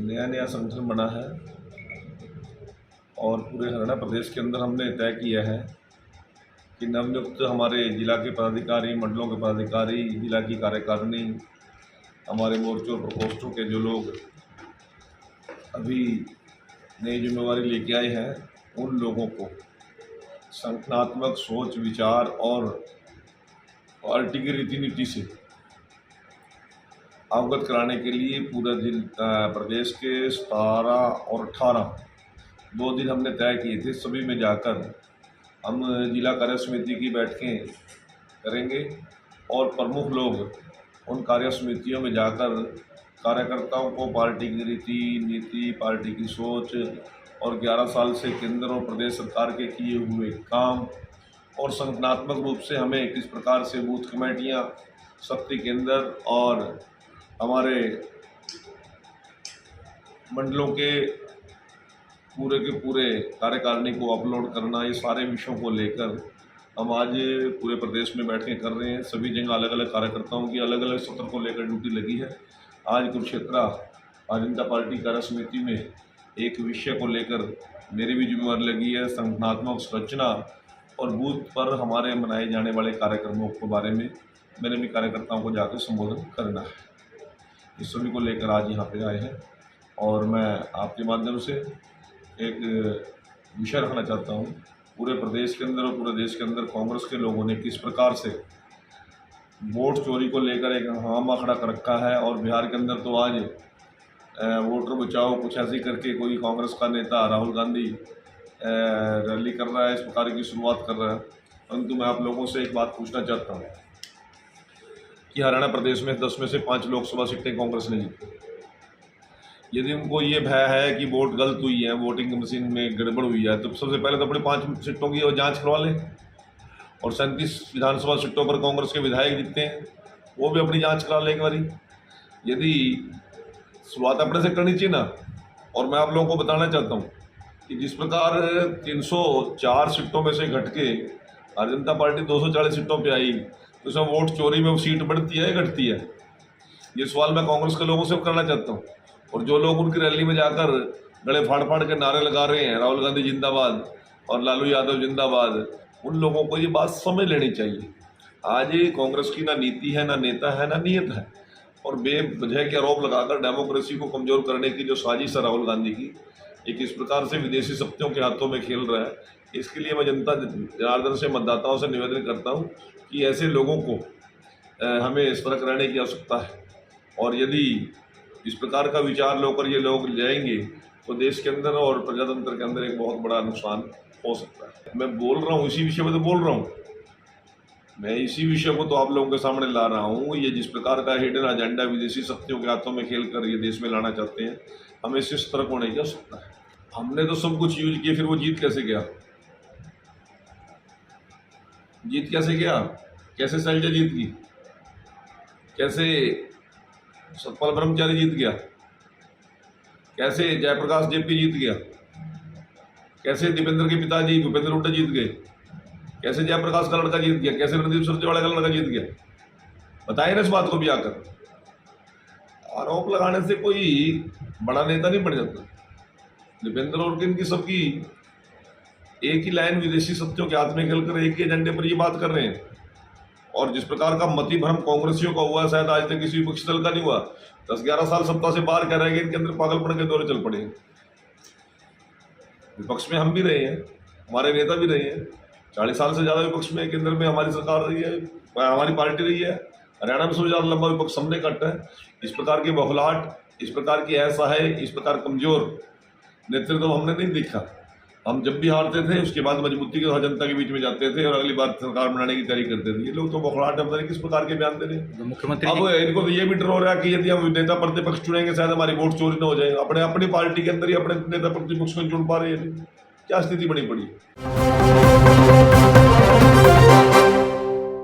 नया नया संगठन बना है और पूरे हरियाणा प्रदेश के अंदर हमने तय किया है कि नवनियुक्त हमारे जिला के पदाधिकारी, मंडलों के पदाधिकारी, जिला की कार्यकारिणी, हमारे मोर्चों प्रकोष्ठों के जो लोग अभी नई जिम्मेवारी लेके आए हैं, उन लोगों को संगठनात्मक सोच, विचार और पार्टी की रीति नीति से अवगत कराने के लिए पूरा प्रदेश के 17 और 18 2 दिन हमने तय किए थे। सभी में जाकर हम जिला कार्य समिति की बैठकें करेंगे और प्रमुख लोग उन कार्य समितियों में जाकर कार्यकर्ताओं को पार्टी की रीति नीति, पार्टी की सोच और 11 साल से केंद्र और प्रदेश सरकार के किए हुए काम और संगठनात्मक रूप से हमें किस प्रकार से बूथ कमेटियां, शक्ति केंद्र और हमारे मंडलों के पूरे कार्यकारिणी को अपलोड करना, ये सारे विषयों को लेकर हम आज पूरे प्रदेश में बैठकें कर रहे हैं। सभी जगह अलग अलग कार्यकर्ताओं की अलग अलग सत्र को लेकर ड्यूटी लगी है। आज कुरुक्षेत्र भारतीय जनता पार्टी कार्य समिति में एक विषय को लेकर मेरी भी जिम्मेवारी लगी है, संगठनात्मक संरचना और बूथ पर हमारे मनाए जाने वाले कार्यक्रमों के बारे में मैंने भी कार्यकर्ताओं को जाकर संबोधन करना है। इस सभी को लेकर आज यहाँ पे आए हैं और मैं आपके माध्यम से एक विषय रखना चाहता हूँ। पूरे प्रदेश के अंदर और पूरे देश के अंदर कांग्रेस के लोगों ने किस प्रकार से वोट चोरी को लेकर एक हंगामा खड़ा कर रखा है और बिहार के अंदर तो आज वोटर बचाओ कुछ ऐसे करके कोई कांग्रेस का नेता राहुल गांधी रैली कर रहा है, इस प्रकार की शुरुआत कर रहा है। परंतु मैं आप लोगों से एक बात पूछना चाहता हूँ कि हरियाणा प्रदेश में 10 में से 5 लोकसभा सीटें कांग्रेस ने जीती। यदि उनको ये भय है कि वोट गलत हुई है, वोटिंग मशीन में गड़बड़ हुई है, तो सबसे पहले तो अपने 5 सीटों की जांच करवा लें और 37 विधानसभा सीटों पर कांग्रेस के विधायक जीतते हैं, वो भी अपनी जांच करा लें एक बारी। यदि शुरुआत अपने से करनी चाहिए ना। और मैं आप लोगों को बताना चाहता हूँ कि जिस प्रकार 304 सीटों में से घट के भारतीय जनता पार्टी 240 सीटों पे आई, तो उसमें वोट चोरी में वो सीट बढ़ती है या घटती है? ये सवाल मैं कांग्रेस के लोगों से करना चाहता हूँ। और जो लोग उनकी रैली में जाकर गले फाड़ फाड़ के नारे लगा रहे हैं, राहुल गांधी जिंदाबाद और लालू यादव जिंदाबाद, उन लोगों को ये बात समझ लेनी चाहिए। आज कांग्रेस की ना नीति है, ना नेता है, ना नीयत है और बेवजह के आरोप लगाकर डेमोक्रेसी को कमजोर करने की जो साजिश है राहुल गांधी की, एक इस प्रकार से विदेशी शक्तियों के हाथों में खेल रहा है। इसके लिए मैं जनता जनार्दन से, मतदाताओं से निवेदन करता हूँ कि ऐसे लोगों को हमें सतर्क रहने की आवश्यकता है। और यदि इस प्रकार का विचार लेकर ये लोग जाएंगे तो देश के अंदर और प्रजातंत्र के अंदर एक बहुत बड़ा नुकसान हो सकता है। मैं बोल रहा हूँ, इसी विषय पर तो बोल रहा हूँ, मैं इसी विषय को तो आप लोगों के सामने ला रहा हूँ। ये जिस प्रकार का हिडन एजेंडा विदेशी शक्तियों के हाथों में खेल कर ये देश में लाना चाहते हैं, हमें इससे सतर्क होने की आवश्यकता है। हमने तो सब कुछ यूज किया, फिर वो जीत कैसे गया? जीत कैसे गया? कैसे शैलजा जीत गई? कैसे सतपाल ब्रह्मचारी जीत गया? कैसे जयप्रकाश जेपी जीत गया? कैसे दीपेंद्र के पिताजी भूपेंद्र हुड्डा जीत गए? कैसे जयप्रकाश का लड़का जीत गया? कैसे रणदीप सुरजेवाला का लड़का जीत गया? बताइए ना इस बात को भी आकर। आरोप लगाने से कोई बड़ा नेता नहीं बन जाता। दीपेंद्र और इनकी सबकी एक ही लाइन विदेशी शक्तियों के हाथ में खेलकर एक ही एजेंडे पर ये बात कर रहे हैं। और जिस प्रकार का मति भ्रम कांग्रेसियों का हुआ, शायद आज तक किसी विपक्षी दल का नहीं हुआ। 10-11 साल सत्ता से बाहर कर रहे हैं, इनके अंदर पागलपन के दौरे चल पड़े हैं। विपक्ष में हम भी रहे हैं, हमारे नेता भी रहे हैं, 40 साल से ज़्यादा विपक्ष में केंद्र में हमारी सरकार रही है, हमारी पार्टी रही है। हरियाणा में सबसे ज़्यादा लंबा विपक्ष हमने काटा है। इस प्रकार की बौखलाहट, इस प्रकार की असहाय, इस प्रकार कमजोर नेतृत्व हमने नहीं देखा। हम जब भी हारते थे उसके बाद मजबूती के साथ जनता के बीच में जाते थे और अगली बार सरकार बनाने की तैयारी करते थे। ये लोग तो बौखलाहट पता नहीं किस प्रकार के बयान दे रहे हैं। मुख्यमंत्री अब इनको तो ये भी डर हो रहा है कि यदि हम नेता प्रतिपक्ष चुनेंगे शायद हमारी वोट चोरी न हो जाए। अपनी पार्टी के अंदर ही अपने नेता प्रतिपक्ष को चुन पा रहे हैं। क्या स्थिति बनी पड़ी।